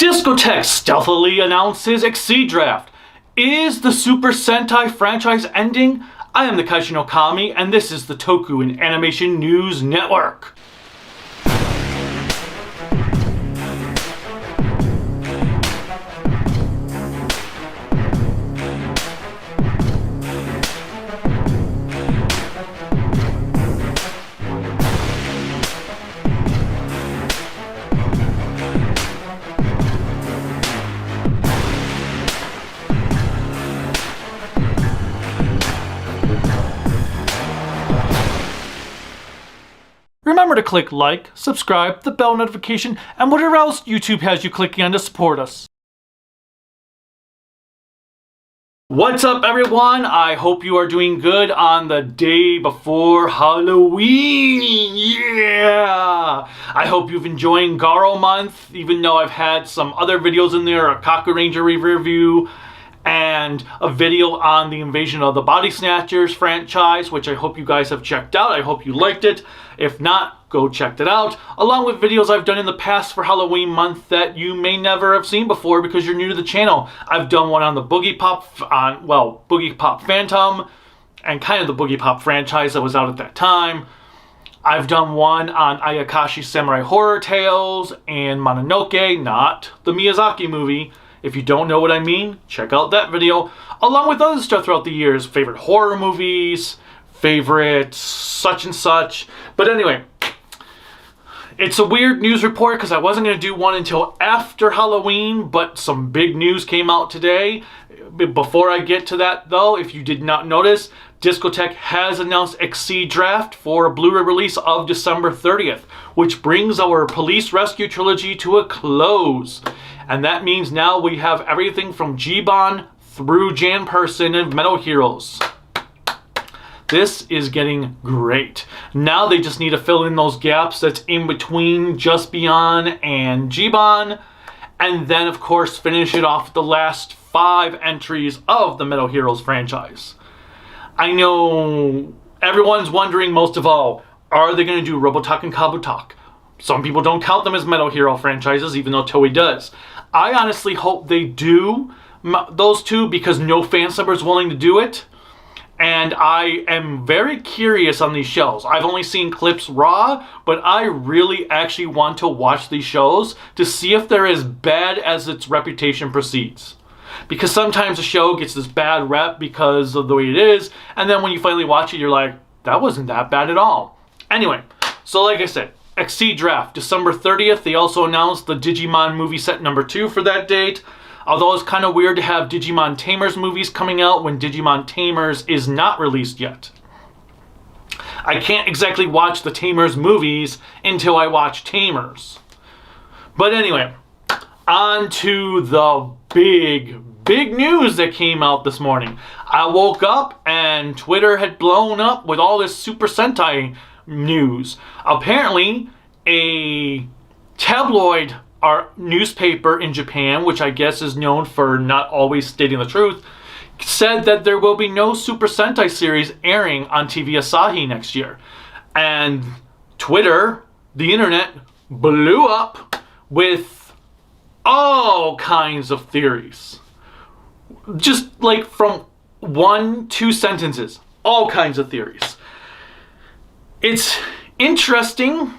Discotek stealthily announces Exceedraft. Is the Super Sentai franchise ending? I am the Kaiju no Kami, and this is the Toku and Animation News Network. Remember to click like, subscribe, the bell notification, and whatever else YouTube has you clicking on to support us. What's up, everyone? I hope you are doing good on the day before Halloween. Yeah! I hope you've enjoyed Garo month, even though I've had some other videos in there, a Kaku Ranger review, and a video on the Invasion of the Body Snatchers franchise, which I hope you guys have checked out. I hope you liked it. If not, go check it out, along with videos I've done in the past for Halloween month that you may never have seen before because you're new to the channel. I've done one on the Boogie Pop Phantom, and kind of the Boogie Pop franchise that was out at that time. I've done one on Ayakashi Samurai Horror Tales and Mononoke, not the Miyazaki movie. If you don't know what I mean, check out that video, along with other stuff throughout the years, favorite horror movies, favorite such and such. But anyway, it's a weird news report because I wasn't going to do one until after Halloween, but some big news came out today. Before I get to that though, if you did not notice, Discotek has announced Exceedraft for a Blu-ray release of December 30th, which brings our Police Rescue trilogy to a close. And that means now we have everything from Giban through Jan Person and Metal Heroes. This is getting great. Now they just need to fill in those gaps that's in between Just Beyond and Giban, and then of course finish it off with the last 5 entries of the Metal Heroes franchise. I know everyone's wondering most of all, are they going to do Robotalk and Kabutalk? Some people don't count them as Metal Hero franchises, even though Toei does. I honestly hope they do those two because no fan sub is willing to do it. And I am very curious on these shows. I've only seen clips raw, but I really actually want to watch these shows to see if they're as bad as its reputation precedes. Because sometimes a show gets this bad rep because of the way it is, and then when you finally watch it, you're like, that wasn't that bad at all. Anyway, so like I said, Exceedraft, December 30th. They also announced the Digimon movie set number 2 for that date. Although it's kind of weird to have Digimon Tamers movies coming out when Digimon Tamers is not released yet. I can't exactly watch the Tamers movies until I watch Tamers. But anyway, on to the big news that came out this morning. I woke up and Twitter had blown up with all this Super Sentai news. Apparently, a tabloid newspaper in Japan, which I guess is known for not always stating the truth, said that there will be no Super Sentai series airing on TV Asahi next year. And Twitter, the internet, blew up with all kinds of theories. Just like from 1-2 sentences, all kinds of theories. It's interesting,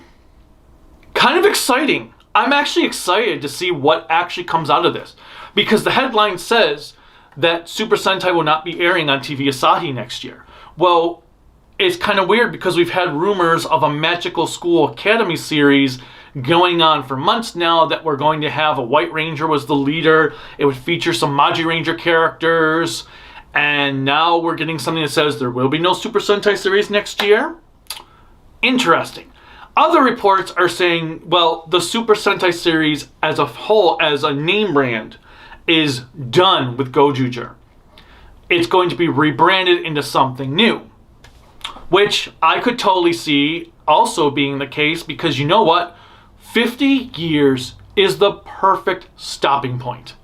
kind of exciting. I'm actually excited to see what actually comes out of this, because the headline says that Super Sentai will not be airing on TV Asahi next year. Well, it's kind of weird because we've had rumors of a Magical School Academy series going on for months now that we're going to have a White Ranger was the leader. It would feature some Magi Ranger characters, and now we're getting something that says there will be no Super Sentai series next year. Interesting. Other reports are saying, well, the Super Sentai series as a whole, as a name brand, is done with Gojuger. It's going to be rebranded into something new, which I could totally see also being the case because you know what? 50 years is the perfect stopping point.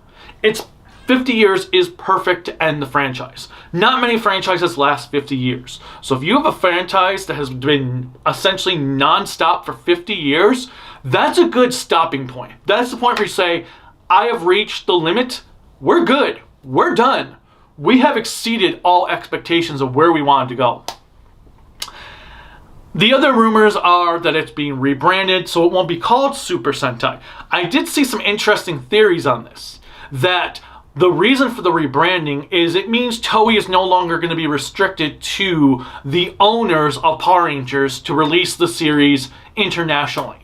50 years is perfect to end the franchise. Not many franchises last 50 years. So if you have a franchise that has been essentially non-stop for 50 years, that's a good stopping point. That's the point where you say, I have reached the limit. We're good. We're done. We have exceeded all expectations of where we wanted to go. The other rumors are that it's being rebranded, so it won't be called Super Sentai. I did see some interesting theories on this, that the reason for the rebranding is it means Toei is no longer going to be restricted to the owners of Power Rangers to release the series internationally.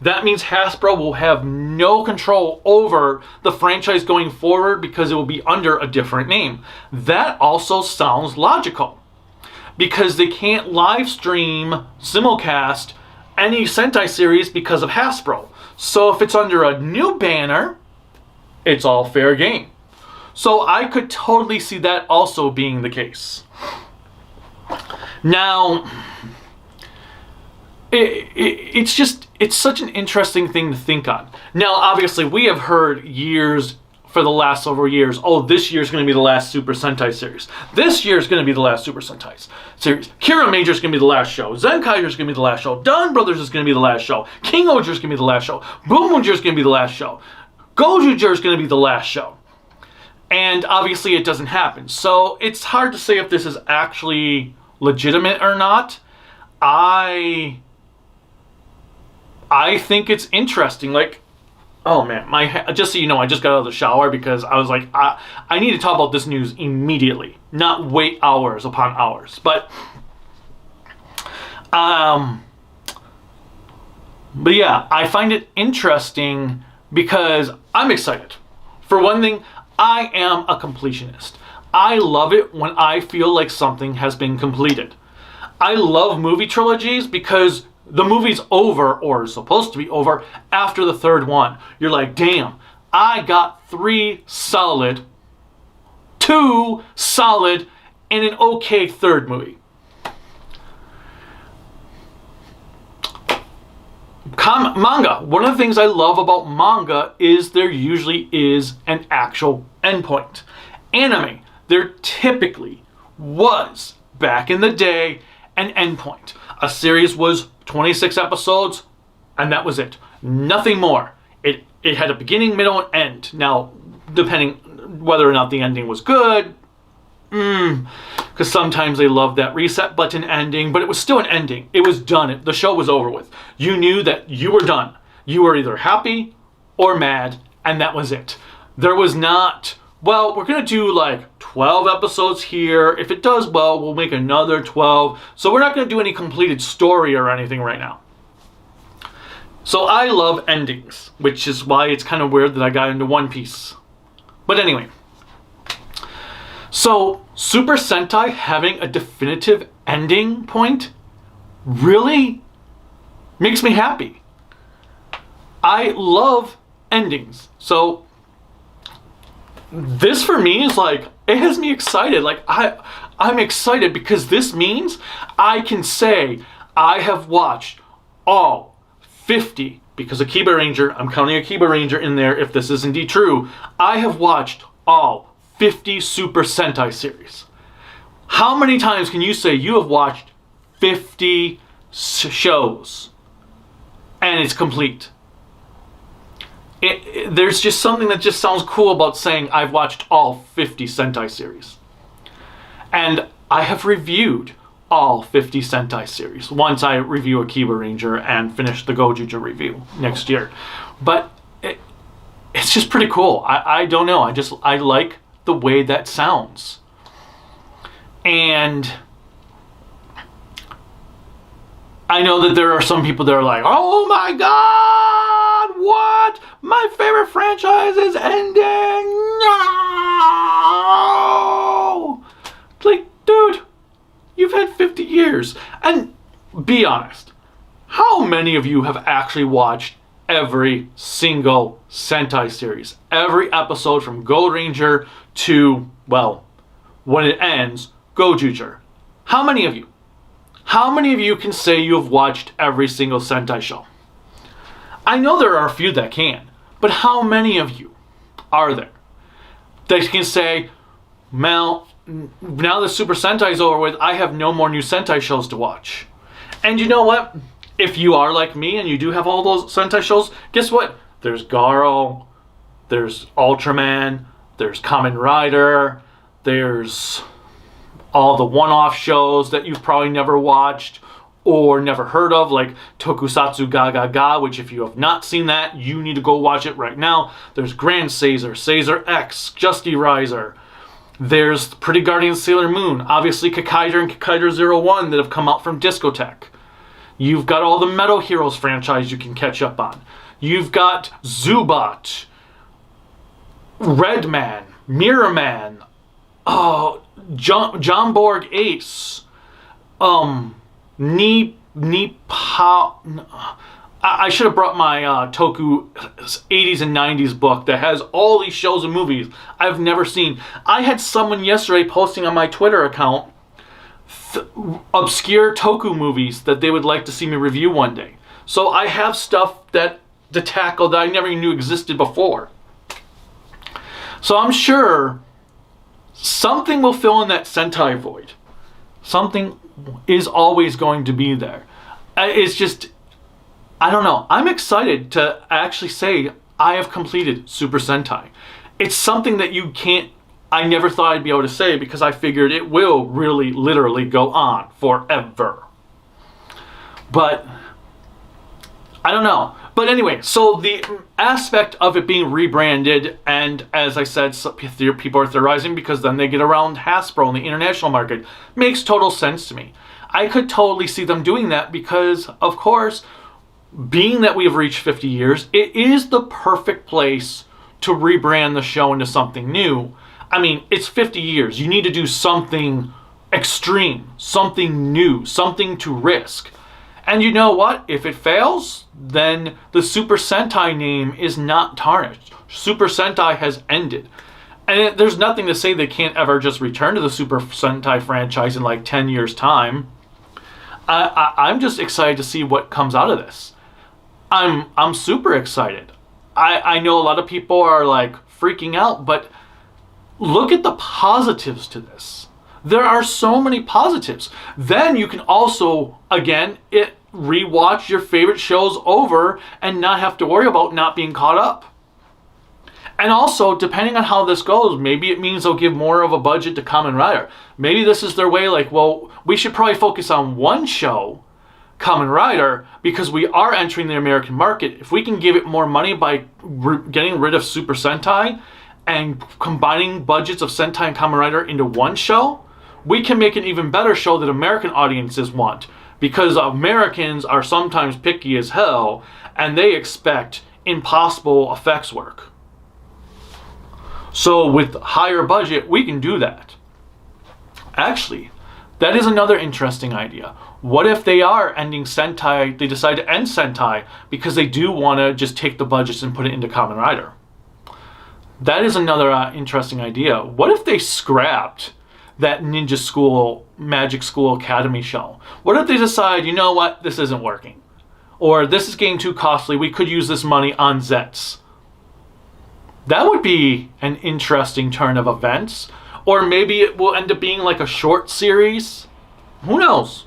That means Hasbro will have no control over the franchise going forward because it will be under a different name. That also sounds logical, because they can't live stream, simulcast any Sentai series because of Hasbro. So if it's under a new banner, it's all fair game. So I could totally see that also being the case. Now, it's such an interesting thing to think on. Now, obviously, we have heard years, for the last several years, oh, this year's going to be the last Super Sentai series. This year's going to be the last Super Sentai series. Kira Major's going to be the last show. Zenkaiger's going to be the last show. Dawn Brothers is going to be the last show. King Oger's going to be the last show. Boom Oger's going to be the last show. Gojuger's going to be the last show. And obviously it doesn't happen. So it's hard to say if this is actually legitimate or not. I think it's interesting. Like, oh man, just so you know, I just got out of the shower because I was like, I need to talk about this news immediately, not wait hours upon hours. But yeah, I find it interesting because I'm excited. For one thing, I am a completionist. I love it when I feel like something has been completed. I love movie trilogies because the movie's over, or is supposed to be over, after the third one. You're like, damn, I got 2 solid, and an okay third movie. Manga. One of the things I love about manga is there usually is an actual endpoint. Anime, there typically was, back in the day, an endpoint. A series was 26 episodes, and that was it. Nothing more. It had a beginning, middle, and end. Now, depending whether or not the ending was good, because sometimes they love that reset button ending, but it was still an ending. It was done. The show was over with. You knew that you were done. You were either happy or mad, and that was it. There was not, well, we're going to do like 12 episodes here. If it does well, we'll make another 12. So we're not going to do any completed story or anything right now. So I love endings, which is why it's kind of weird that I got into One Piece. But anyway. So Super Sentai having a definitive ending point really makes me happy. I love endings. So this for me is like, it has me excited. Like I'm excited because this means I can say I have watched all 50, because Akiba Ranger, I'm counting Akiba Ranger in there if this is indeed true, I have watched all 50 Super Sentai series. How many times can you say you have watched 50 shows and it's complete? There's just something that just sounds cool about saying I've watched all 50 Sentai series. And I have reviewed all 50 Sentai series once I review Akiba Ranger and finish the Gojuju review next year. But it's just pretty cool. I don't know. I like the way that sounds. And I know that there are some people that are like, oh my god, what? My favorite franchise is ending. No! Like, dude, you've had 50 years. And be honest, how many of you have actually watched every single Sentai series? Every episode from Go Ranger to, well, when it ends, Gojuger. How many of you? How many of you can say you have watched every single Sentai show? I know there are a few that can, but how many of you are there that can say, Mel, now the Super Sentai is over with, I have no more new Sentai shows to watch? And you know what? If you are like me and you do have all those Sentai shows, guess what? There's Garo, There's Ultraman, there's Kamen Rider, there's all the one-off shows that you've probably never watched or never heard of, like Tokusatsu Ga Ga Ga, which if you have not seen that, you need to go watch it right now. There's Grand Caesar, Caesar X, Justy Riser. There's Pretty Guardian Sailor Moon, obviously Kakaider and Kakaider 01 that have come out from Discotek. You've got all the Metal Heroes franchise you can catch up on. You've got Zubat, Redman, Mirror Man, John Borg Ace, I should have brought my Toku 80s and 90s book that has all these shows and movies I've never seen. I had someone yesterday posting on my Twitter account obscure Toku movies that they would like to see me review one day. So I have stuff to tackle that I never even knew existed before. So I'm sure something will fill in that Sentai void. Something is always going to be there. It's just, I don't know. I'm excited to actually say I have completed Super Sentai. It's something that I never thought I'd be able to say because I figured it will really literally go on forever. But I don't know. But anyway, so the aspect of it being rebranded, and as I said, people are theorizing because then they get around Hasbro in the international market, makes total sense to me. I could totally see them doing that because, of course, being that we have reached 50 years, it is the perfect place to rebrand the show into something new. I mean, it's 50 years. You need to do something extreme, something new, something to risk. And you know what? If it fails, then the Super Sentai name is not tarnished. Super Sentai has ended. And there's nothing to say they can't ever just return to the Super Sentai franchise in like 10 years' time. I'm just excited to see what comes out of this. I'm super excited. I know a lot of people are like freaking out, but look at the positives to this. There are so many positives. Then you can also, again, rewatch your favorite shows over and not have to worry about not being caught up. And also, depending on how this goes, maybe it means they'll give more of a budget to Kamen Rider. Maybe this is their way, like, well, we should probably focus on one show, Kamen Rider, because we are entering the American market. If we can give it more money by getting rid of Super Sentai and combining budgets of Sentai and Kamen Rider into one show, we can make an even better show that American audiences want. Because Americans are sometimes picky as hell, and they expect impossible effects work. So with higher budget, we can do that. Actually, that is another interesting idea. What if they are ending Sentai, they decide to end Sentai because they do want to just take the budgets and put it into Kamen Rider? That is another interesting idea. What if they scrapped that Ninja School, Magic School Academy show? What if they decide, you know what, this isn't working? Or this is getting too costly, we could use this money on Zets. That would be an interesting turn of events. Or maybe it will end up being like a short series. Who knows?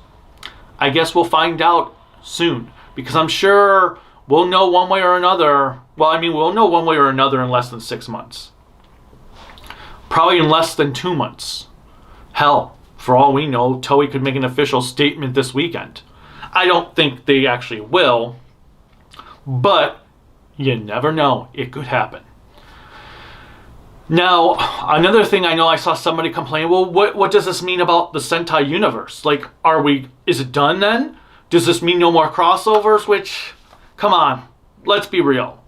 I guess we'll find out soon. Because I'm sure we'll know one way or another. Well, I mean, we'll know one way or another in less than 6 months. Probably in less than 2 months. Hell, for all we know, Toei could make an official statement this weekend. I don't think they actually will. But you never know. It could happen. Now, another thing I know, I saw somebody complain, well, what does this mean about the Sentai universe? Like, is it done then? Does this mean no more crossovers? Which, come on, let's be real.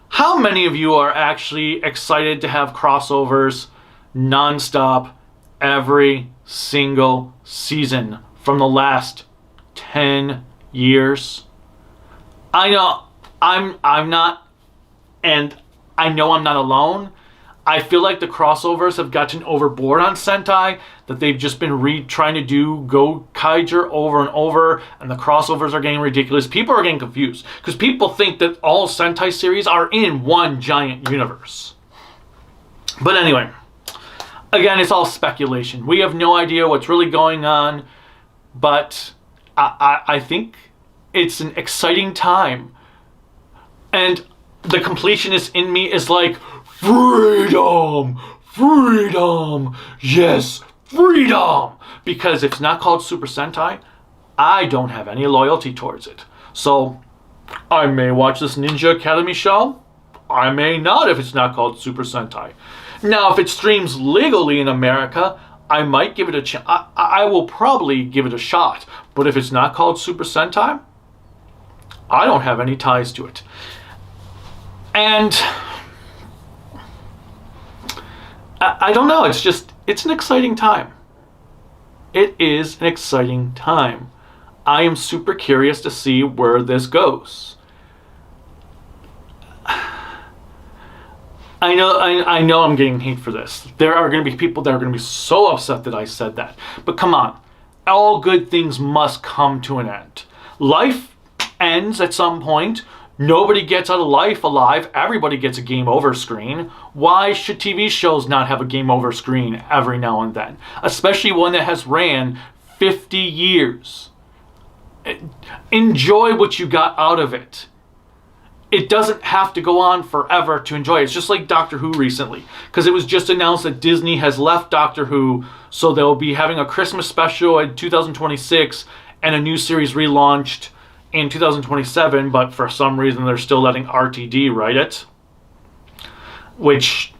How many of you are actually excited to have crossovers nonstop every single season from the last 10 years? I know I'm not, and I know I'm not alone. I feel like the crossovers have gotten overboard on Sentai, that they've just been trying to do Go Kaiju over and over, and the crossovers are getting ridiculous. People are getting confused, because people think that all Sentai series are in one giant universe. But anyway, again, it's all speculation. We have no idea what's really going on, but I think it's an exciting time. And the completionist in me is like, freedom, freedom, yes, freedom. Because if it's not called Super Sentai, I don't have any loyalty towards it. So I may watch this Ninja Academy show. I may not if it's not called Super Sentai. Now, if it streams legally in America, I might give it a chance. I will probably give it a shot. But if it's not called Super Sentai, I don't have any ties to it. And I don't know. It's an exciting time. It is an exciting time. I am super curious to see where this goes. I know I'm getting hate for this. There are going to be people that are going to be so upset that I said that. But come on. All good things must come to an end. Life ends at some point. Nobody gets out of life alive. Everybody gets a game over screen. Why should TV shows not have a game over screen every now and then? Especially one that has ran 50 years. Enjoy what you got out of it. It doesn't have to go on forever to enjoy it. It's just like Doctor Who recently. Because it was just announced that Disney has left Doctor Who. So they'll be having a Christmas special in 2026 and a new series relaunched in 2027. But for some reason they're still letting RTD write it. Which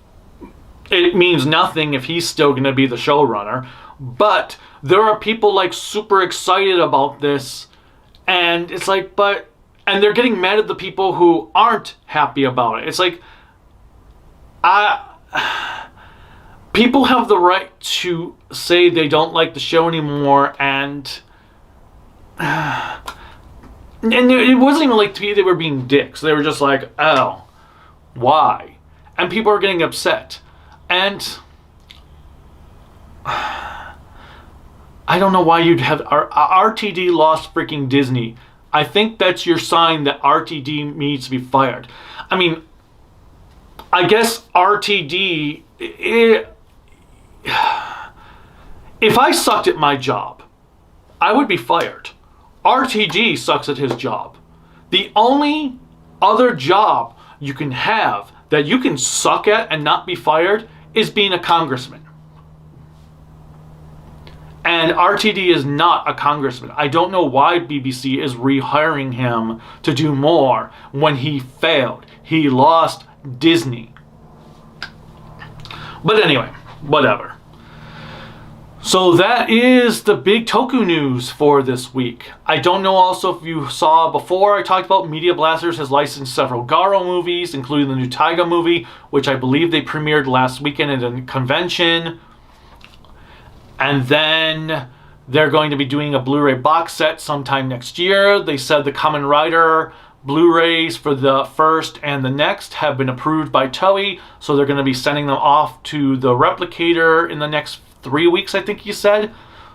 it means nothing if he's still going to be the showrunner. But there are people like super excited about this. And it's like, and they're getting mad at the people who aren't happy about it. It's like, people have the right to say they don't like the show anymore, and it wasn't even like they were being dicks. They were just like, oh, why? And people are getting upset. And I don't know why you'd have RTD lost freaking Disney. I think that's your sign that RTD needs to be fired. I mean, I guess RTD, if I sucked at my job, I would be fired. RTD sucks at his job. The only other job you can have that you can suck at and not be fired is being a congressman. And RTD is not a congressman. I don't know why BBC is rehiring him to do more when he failed. He lost Disney. But anyway, whatever. So that is the big Toku news for this week. I don't know also if you saw before I talked about Media Blasters has licensed several Garo movies, including the new Taiga movie, which I believe they premiered last weekend at a convention. And then they're going to be doing a Blu-ray box set sometime next year. They said the Kamen Rider Blu-rays for the first and the next have been approved by Toei. So they're going to be sending them off to the replicator in the next 3 weeks, I think he said.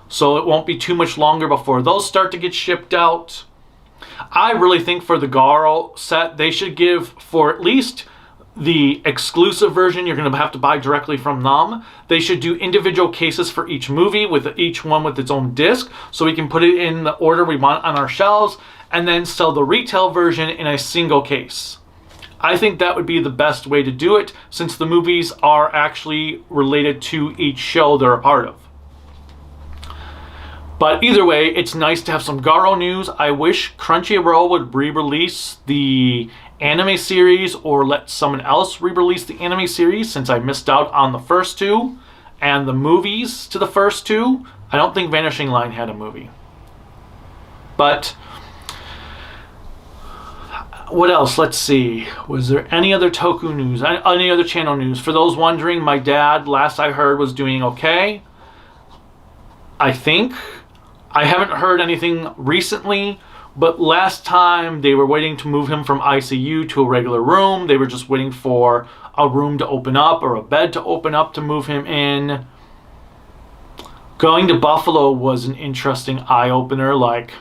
So it won't be too much longer before those start to get shipped out. I really think for the Garo set, they should give for at least the exclusive version you're going to have to buy directly from them. They should do individual cases for each movie, with each one with its own disc, so we can put it in the order we want on our shelves, and then sell the retail version in a single case. I think that would be the best way to do it, since the movies are actually related to each show they're a part of. But either way, it's nice to have some Garo news. I wish Crunchyroll would re-release the anime series, or let someone else re-release the anime series, since I missed out on the first two and the movies to the first two. I don't think Vanishing Line had a movie. But what else? Let's see. Was there any other Toku news? Any other channel news? For those wondering, my dad, last I heard, was doing okay. I think. I haven't heard anything recently. But last time they were waiting to move him from ICU to a regular room. They were just waiting for a room to open up or a bed to open up to move him in. Going to Buffalo was an interesting eye-opener. Like,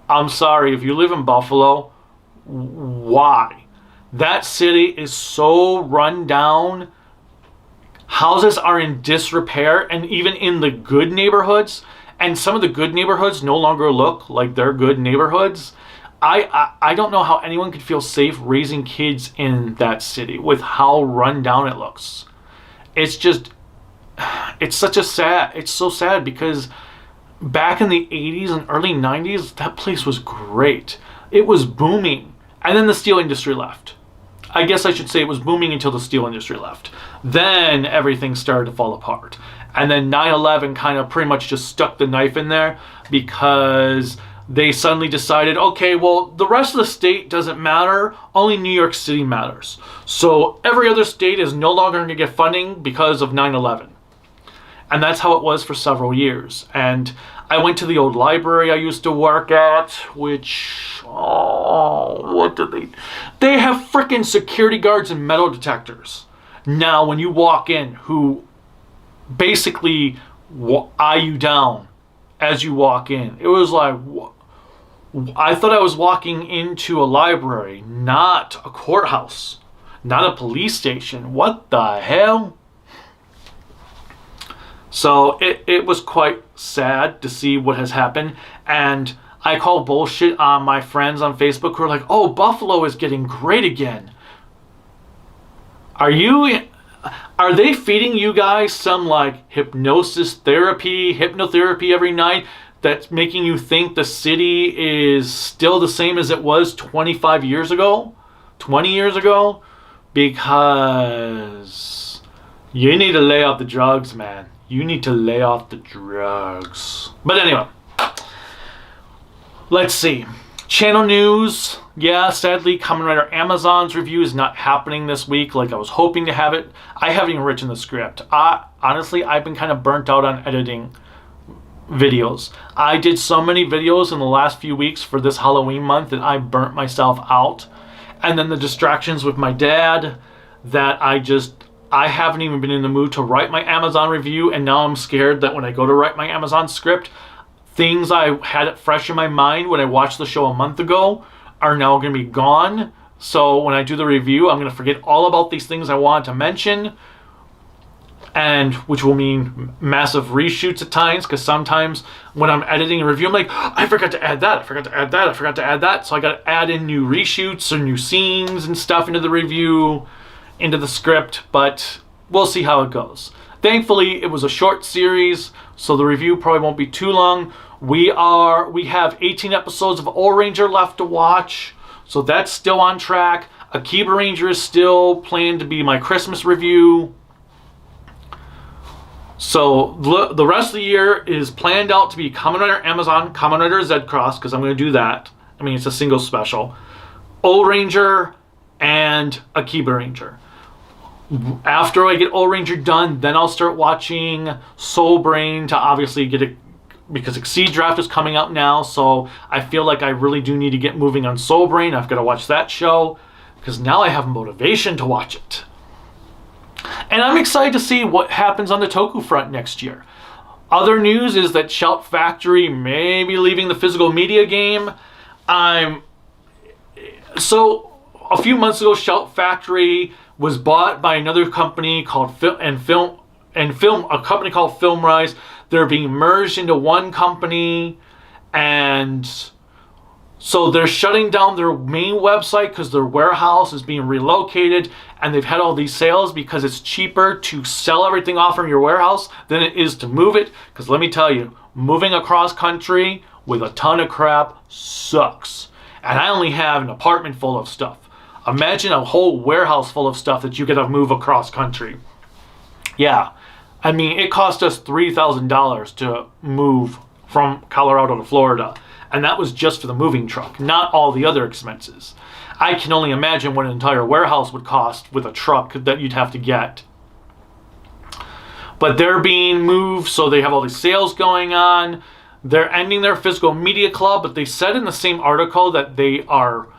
I'm sorry, if you live in Buffalo, why? That city is so run down. Houses are in disrepair, and even in the good neighborhoods, and some of the good neighborhoods no longer look like they're good neighborhoods. I don't know how anyone could feel safe raising kids in that city with how run down it looks. It's just, it's so sad because back in the 80s and early 90s, that place was great. It was booming. And then the steel industry left. I guess I should say it was booming until the steel industry left. Then everything started to fall apart. And then 9/11 kind of pretty much just stuck the knife in there because they suddenly decided, okay, well, the rest of the state doesn't matter. Only New York City matters. So every other state is no longer going to get funding because of 9/11. And that's how it was for several years. And I went to the old library I used to work at, which, what did they? They have freaking security guards and metal detectors. Now, when you walk in, who basically eye you down as you walk in. It was like, I thought I was walking into a library, not a courthouse, not a police station. What the hell? So it was quite sad to see what has happened. And I call bullshit on my friends on Facebook who are like, oh, Buffalo is getting great again. Are they feeding you guys some like hypnotherapy every night that's making you think the city is still the same as it was 25 years ago? 20 years ago? Because you need to lay off the drugs, man. You need to lay off the drugs. But anyway, let's see. Channel news. Yeah, sadly, Kamen Rider Amazon's review is not happening this week like I was hoping to have it. I haven't even written the script. Honestly, I've been kind of burnt out on editing videos. I did so many videos in the last few weeks for this Halloween month that I burnt myself out. And then the distractions with my dad that I haven't even been in the mood to write my Amazon review, and now I'm scared that when I go to write my Amazon script, things I had it fresh in my mind when I watched the show a month ago are now going to be gone. So when I do the review, I'm going to forget all about these things I wanted to mention, and which will mean massive reshoots at times, because sometimes when I'm editing a review, I'm like, I forgot to add that, I forgot to add that, I forgot to add that. So I got to add in new reshoots or new scenes and stuff into the review, into the script, but we'll see how it goes. Thankfully, it was a short series, so the review probably won't be too long. We have 18 episodes of Old Ranger left to watch, so that's still on track. Akiba Ranger is still planned to be my Christmas review. So the rest of the year is planned out to be Kamen Rider Amazon, Kamen Rider Z-Cross, because I'm going to do that. I mean, it's a single special. Old Ranger and Akiba Ranger. After I get Old Ranger done, then I'll start watching Soul Brain to obviously get it, because Exceedraft is coming up now, so I feel like I really do need to get moving on Soul Brain. I've got to watch that show, because now I have motivation to watch it. And I'm excited to see what happens on the Toku front next year. Other news is that Shout Factory may be leaving the physical media game. So a few months ago, Shout Factory was bought by another company called a company called Filmrise. They're being merged into one company, and so they're shutting down their main website because their warehouse is being relocated, and they've had all these sales because it's cheaper to sell everything off from your warehouse than it is to move it. Because let me tell you, moving across country with a ton of crap sucks. And I only have an apartment full of stuff. Imagine a whole warehouse full of stuff that you gotta move across country. Yeah, I mean, it cost us $3,000 to move from Colorado to Florida. And that was just for the moving truck, not all the other expenses. I can only imagine what an entire warehouse would cost with a truck that you'd have to get. But they're being moved, so they have all these sales going on. They're ending their physical media club, but they said in the same article that they are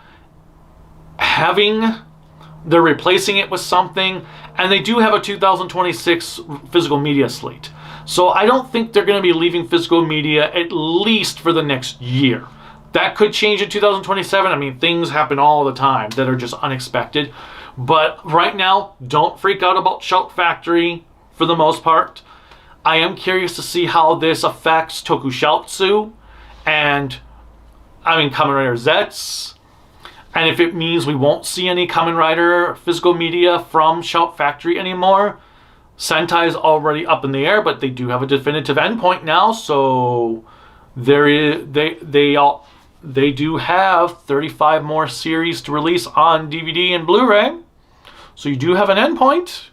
they're replacing it with something, and they do have a 2026 physical media slate. So I don't think they're going to be leaving physical media at least for the next year. That could change in 2027. I mean, things happen all the time that are just unexpected. But right now, don't freak out about Shout Factory for the most part. I am curious to see how this affects Tokusatsu, and Kamen Rider Zets. And if it means we won't see any Kamen Rider physical media from Shout Factory anymore, Sentai is already up in the air, but they do have a definitive endpoint now, so they do have 35 more series to release on DVD and Blu-ray. So you do have an endpoint.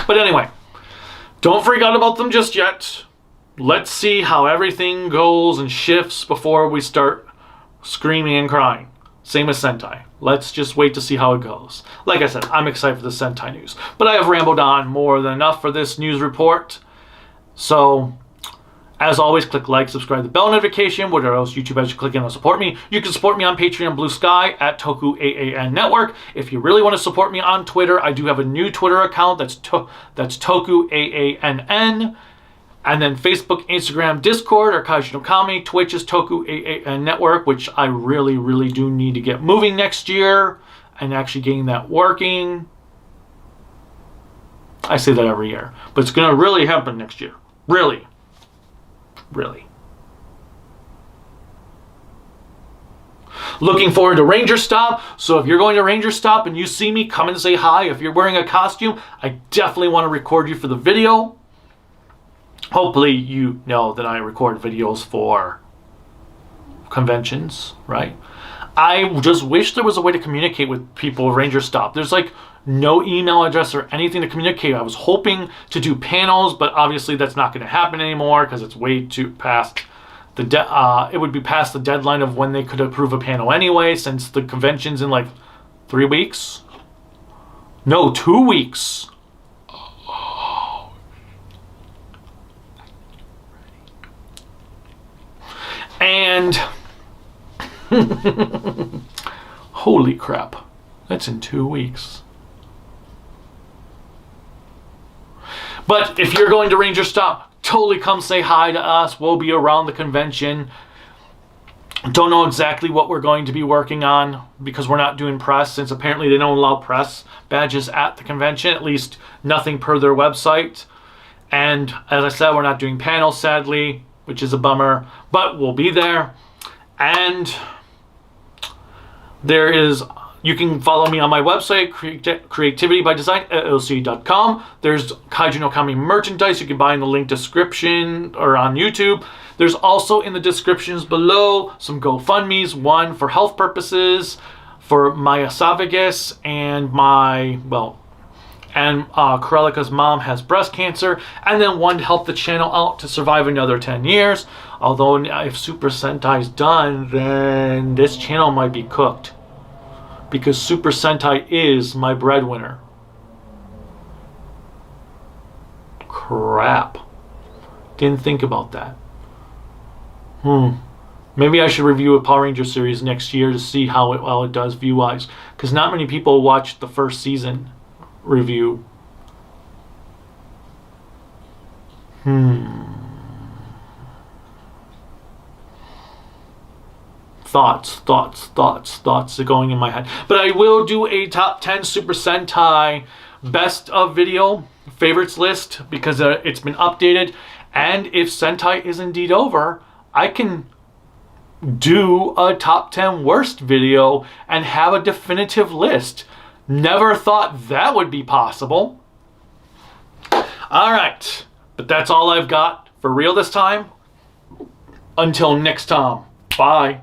But anyway, don't forget about them just yet. Let's see how everything goes and shifts before we start screaming and crying. Same as Sentai. Let's just wait to see how it goes. Like I said, I'm excited for the Sentai news. But I have rambled on more than enough for this news report. So, as always, click like, subscribe, the bell notification, whatever else YouTube has you click in to support me. You can support me on Patreon and Bluesky at tokuaannetwork. If you really want to support me on Twitter, I do have a new Twitter account. That's tokuaann. And then Facebook, Instagram, Discord are Kaiju no Kami. Twitch is tokuaannetwork, Network, which I really, really do need to get moving next year and actually getting that working. I say that every year, but it's going to really happen next year. Really. Really. Looking forward to Ranger Stop. So if you're going to Ranger Stop and you see me, come and say hi. If you're wearing a costume, I definitely want to record you for the video. Hopefully you know that I record videos for conventions, right? I just wish there was a way to communicate with people at Ranger Stop. There's like no email address or anything to communicate. I was hoping to do panels, but obviously that's not going to happen anymore because it's way too past the it would be past the deadline of when they could approve a panel anyway, since the convention's in like 3 weeks. No, 2 weeks. And holy crap, that's in 2 weeks. But if you're going to Ranger Stop, totally come say hi to us. We'll be around the convention. Don't know exactly what we're going to be working on because we're not doing press, since apparently they don't allow press badges at the convention, at least nothing per their website. And as I said, we're not doing panels, sadly, which is a bummer, but we'll be there. And there is, you can follow me on my website, creativitybydesign.lc.com. There's Kaiju no Kami merchandise you can buy in the link description or on YouTube. There's also in the descriptions below some GoFundMes, one for health purposes, for my esophagus and my, Karelika's mom has breast cancer, and then one to help the channel out to survive another 10 years. Although if Super Sentai's done, then this channel might be cooked, because Super Sentai is my breadwinner. Crap. Didn't think about that. Maybe I should review a Power Ranger series next year to see how it does view-wise, because not many people watched the first season review. Thoughts are going in my head. But I will do a top 10 Super Sentai best of video favorites list, because it's been updated. And if Sentai is indeed over, I can do a top 10 worst video and have a definitive list. Never thought that would be possible. Alright, but that's all I've got for real this time. Until next time, bye.